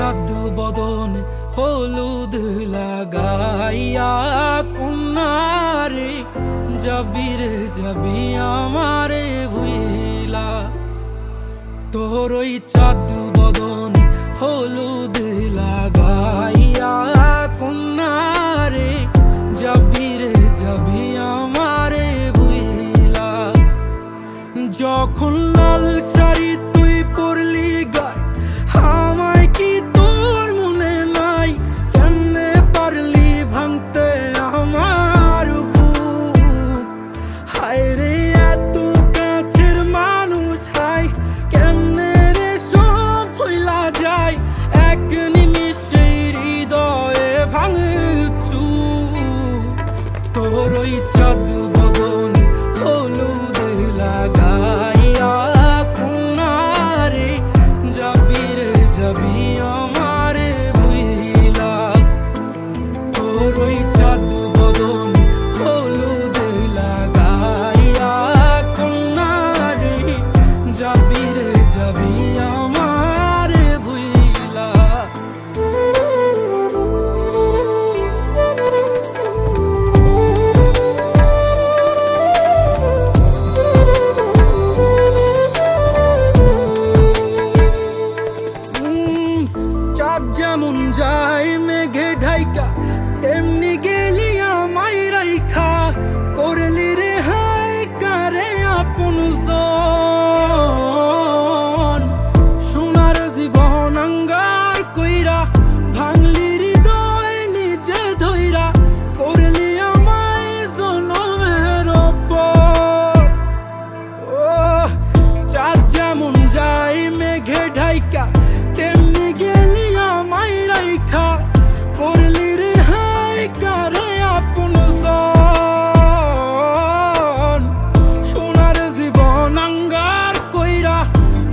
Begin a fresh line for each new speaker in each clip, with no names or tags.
চাঁদ বদনে হলুদ লাগাইয়া কন্যারে যাবি রে যাবি আমারে ভুইলা। তোর ওই চাঁদ বদনে হলুদ লাগাইয়া কন্যারে যাবি রে যাবি আমারে ভুইলা। যখন লাল শাড়ি তুই পরলি গায় আমায় কি তোর মনে নাই? কেমনে পারলি ভাঙতে আমার বুক? হায় রে এত কাছের মানুষ, হায় কেমনে রে সব ভুইলা যায় এক নিমিষে হৃদয়ে ভাঙচু। তোর ওই চাঁদ বদনে হলুদ লাগাইয়া কন্যারে যাবি রে যাবি আমারে ভুইলা। তোর ওই চাঁদ বদনে হলুদ লাগাইয়া কন্যারে যাবি রে যাবি আমারে ভুইলা। চাঁদ যেমন যায় মেঘে ঢাইকা তেমনি গেলি আমায় রাইখা। করলি রে হায় কারে আপন জন, সোনার জীবন আঙ্গার কইরা ভাঙলি হৃদয় নিজে ধইরা। করলি আমায় জনমের ওপর। ও চাঁদ যেমন যায় মেঘে ঢাইকা তেমনি গেলি আমায় রাইখা। করলি রে হায় কারে আপন জন, সোনার জীবন আঙ্গার কইরা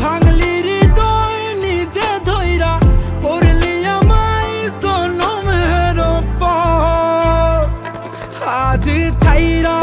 ভাঙলি হৃদয় নিজে ধইরা। করলি আমায় জনমের ওপর। আজ ছাইরা